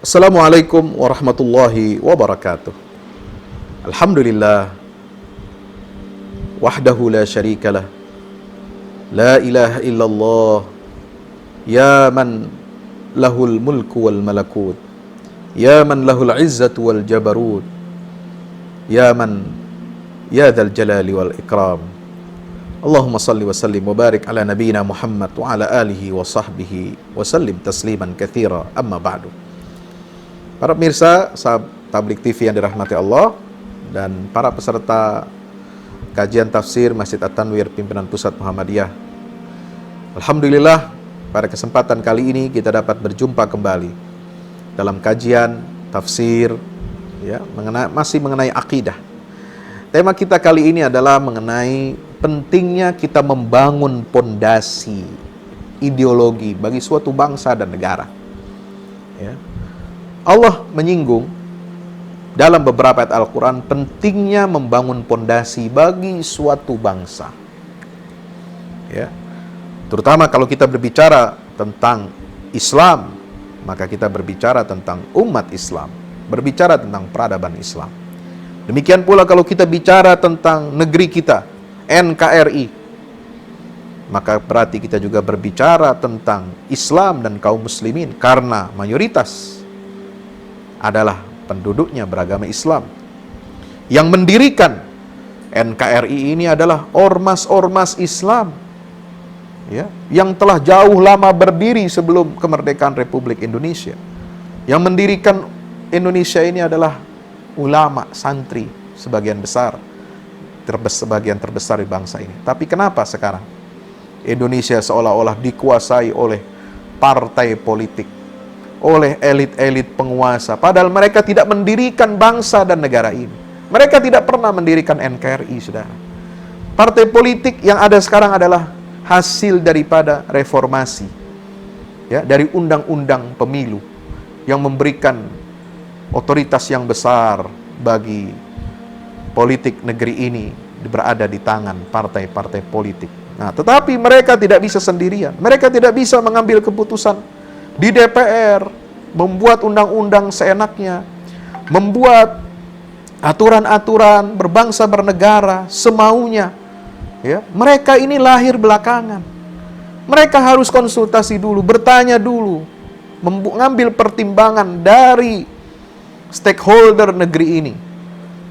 Assalamualaikum warahmatullahi wabarakatuh. Alhamdulillah wahdahu la syarikalah, la ilaha illallah, ya man lahul mulku wal malakut, ya man lahul izzatu wal jabarut, ya man ya dzal jalali wal ikram. Allahumma salli wa sallim wa barik ala nabiyyina Muhammad wa ala alihi wa sahbihi wa sallim tasliman katsira, amma ba'du. Para pemirsa Tablik TV yang dirahmati Allah dan para peserta kajian tafsir Masjid At-Tanwir Pimpinan Pusat Muhammadiyah. Alhamdulillah, pada kesempatan kali ini kita dapat berjumpa kembali dalam kajian tafsir masih mengenai akidah. Tema kita kali ini adalah mengenai pentingnya kita membangun pondasi ideologi bagi suatu bangsa dan negara. Ya. Allah menyinggung dalam beberapa ayat Al-Quran pentingnya membangun pondasi bagi suatu bangsa. Ya. Terutama kalau kita berbicara tentang Islam, maka kita berbicara tentang umat Islam, berbicara tentang peradaban Islam. Demikian pula kalau kita bicara tentang negeri kita, NKRI, maka berarti kita juga berbicara tentang Islam dan kaum muslimin, karena mayoritas adalah penduduknya beragama Islam. Yang mendirikan NKRI ini adalah ormas-ormas Islam, ya, yang telah jauh lama berdiri sebelum kemerdekaan Republik Indonesia. Yang mendirikan Indonesia ini adalah ulama, santri, sebagian terbesar di bangsa ini. Tapi kenapa sekarang Indonesia seolah-olah dikuasai oleh partai politik, oleh elit-elit penguasa, padahal mereka tidak mendirikan bangsa dan negara ini. Mereka tidak pernah mendirikan NKRI, saudara. Partai politik yang ada sekarang adalah hasil daripada reformasi, ya, dari undang-undang pemilu yang memberikan otoritas yang besar bagi politik negeri ini berada di tangan partai-partai politik. Nah, tetapi mereka tidak bisa sendirian. Mereka tidak bisa mengambil keputusan di DPR, membuat undang-undang seenaknya, membuat aturan-aturan berbangsa bernegara semaunya. Ya, mereka ini lahir belakangan. Mereka harus konsultasi dulu, bertanya dulu, mengambil pertimbangan dari stakeholder negeri ini,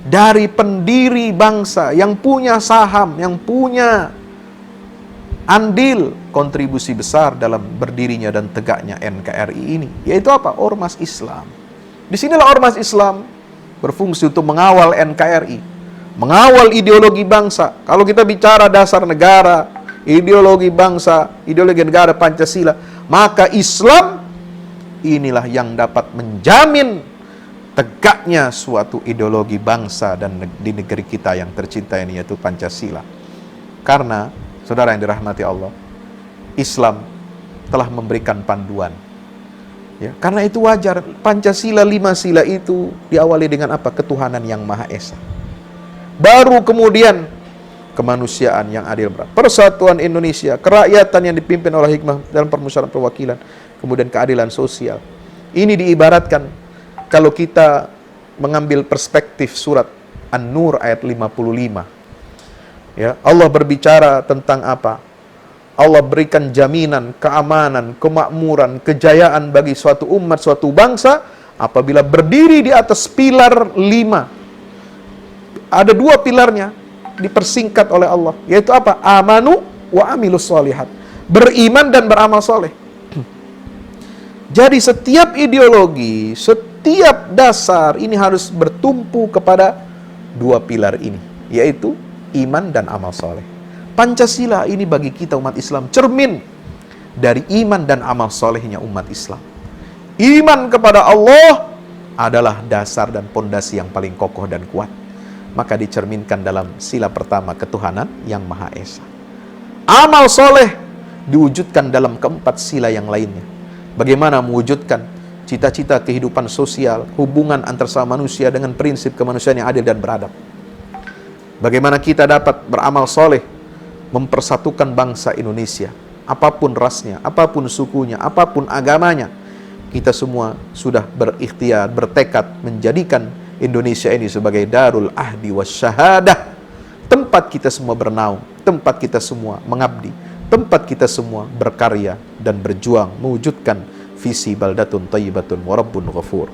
dari pendiri bangsa yang punya saham, yang punya andil kontribusi besar dalam berdirinya dan tegaknya NKRI ini, yaitu apa? Ormas Islam. Disinilah ormas Islam berfungsi untuk mengawal NKRI, mengawal ideologi bangsa. Kalau kita bicara dasar negara, ideologi bangsa, ideologi negara Pancasila, maka Islam inilah yang dapat menjamin tegaknya suatu ideologi bangsa dan di negeri kita yang tercinta ini, yaitu Pancasila. Karena saudara yang dirahmati Allah, Islam telah memberikan panduan. Ya, karena itu wajar Pancasila 5 sila itu diawali dengan apa? Ketuhanan yang Maha Esa. Baru kemudian kemanusiaan yang adil, persatuan Indonesia, kerakyatan yang dipimpin oleh hikmah dalam permusyawaratan perwakilan, kemudian keadilan sosial. Ini diibaratkan kalau kita mengambil perspektif surat An-Nur ayat 55. Ya, Allah berbicara tentang apa? Allah berikan jaminan, keamanan, kemakmuran, kejayaan bagi suatu umat, suatu bangsa apabila berdiri di atas pilar 5. Ada 2 pilarnya dipersingkat oleh Allah, yaitu apa? Amanu wa amilus sholihat. Beriman dan beramal soleh. Jadi setiap ideologi, setiap dasar ini harus bertumpu kepada 2 pilar ini, yaitu iman dan amal soleh. Pancasila ini bagi kita umat Islam cermin dari iman dan amal solehnya umat Islam. Iman kepada Allah adalah dasar dan pondasi yang paling kokoh dan kuat. Maka dicerminkan dalam sila pertama, ketuhanan yang Maha Esa. Amal soleh diwujudkan dalam keempat sila yang lainnya. Bagaimana mewujudkan cita-cita kehidupan sosial, hubungan antar sama manusia dengan prinsip kemanusiaan yang adil dan beradab. Bagaimana kita dapat beramal soleh, mempersatukan bangsa Indonesia. Apapun rasnya, apapun sukunya, apapun agamanya, kita semua sudah berikhtiar, bertekad menjadikan Indonesia ini sebagai darul ahdi wasyahadah, tempat kita semua bernaung, tempat kita semua mengabdi, tempat kita semua berkarya dan berjuang mewujudkan visi baldatun thayyibatun wa rabbun ghafur.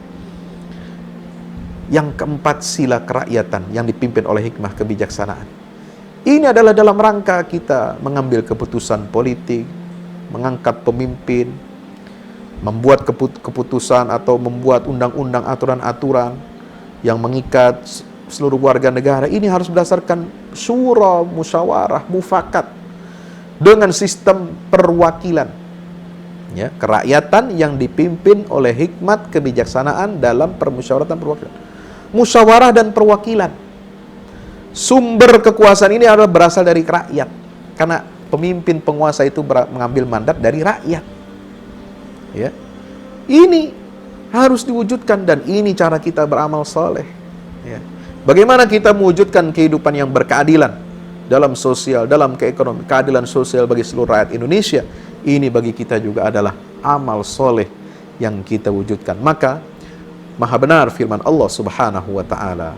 Yang keempat, sila kerakyatan yang dipimpin oleh hikmah kebijaksanaan. Ini adalah dalam rangka kita mengambil keputusan politik, mengangkat pemimpin, membuat keputusan atau membuat undang-undang, aturan-aturan yang mengikat seluruh warga negara. Ini harus berdasarkan syura, musyawarah, mufakat dengan sistem perwakilan. Ya, kerakyatan yang dipimpin oleh hikmat kebijaksanaan dalam permusyawaratan perwakilan. Musyawarah dan perwakilan. Sumber kekuasaan ini adalah berasal dari rakyat. Karena pemimpin penguasa itu mengambil mandat dari rakyat. Ya. Ini harus diwujudkan dan ini cara kita beramal soleh. Ya. Bagaimana kita mewujudkan kehidupan yang berkeadilan dalam sosial, dalam keekonomian, keadilan sosial bagi seluruh rakyat Indonesia. Ini bagi kita juga adalah amal soleh yang kita wujudkan. Maka maha benar firman Allah Subhanahu wa ta'ala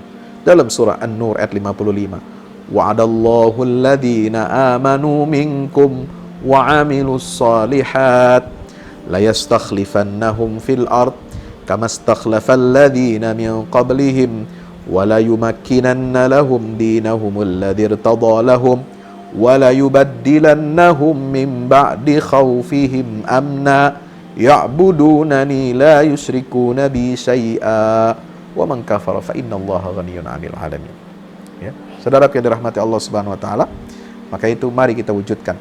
dalam surah An-Nur ayat 55. Wa'adallahu alladhina amanu minkum wa 'amilus solihat la yastakhlifannahum fil ard kama istakhlafal ladzina min qablihim wa la yumakkinanna lahum dinahum alladzi irtada lahum wa la yubaddilannahum min ba'di khawfihim amna ya'budunani la yusyrikuna bi syai'a wa man kafara fa innallaha ghaniyyun 'anil 'alamin. Ya, saudara yang dirahmati Allah Subhanahu wa taala, maka itu mari kita wujudkan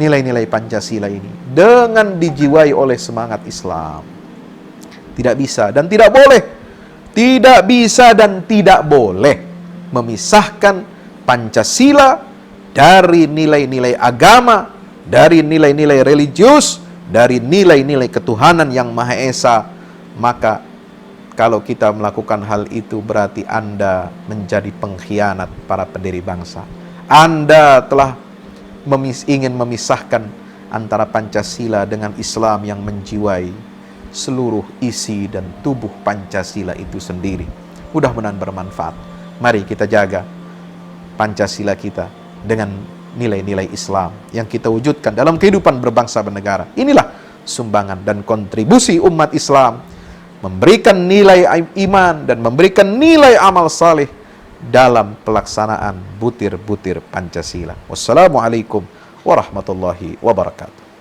nilai-nilai Pancasila ini dengan dijiwai oleh semangat Islam. Tidak bisa dan tidak boleh, tidak bisa dan tidak boleh memisahkan Pancasila dari nilai-nilai agama, dari nilai-nilai religius, dari nilai-nilai ketuhanan yang Maha Esa. Maka kalau kita melakukan hal itu berarti Anda menjadi pengkhianat para pendiri bangsa. Anda telah ingin memisahkan antara Pancasila dengan Islam yang menjiwai seluruh isi dan tubuh Pancasila itu sendiri. Mudah-mudahan bermanfaat. Mari kita jaga Pancasila kita dengan nilai-nilai Islam yang kita wujudkan dalam kehidupan berbangsa bernegara. Inilah sumbangan dan kontribusi umat Islam memberikan nilai iman dan memberikan nilai amal saleh dalam pelaksanaan butir-butir Pancasila. Wassalamualaikum warahmatullahi wabarakatuh.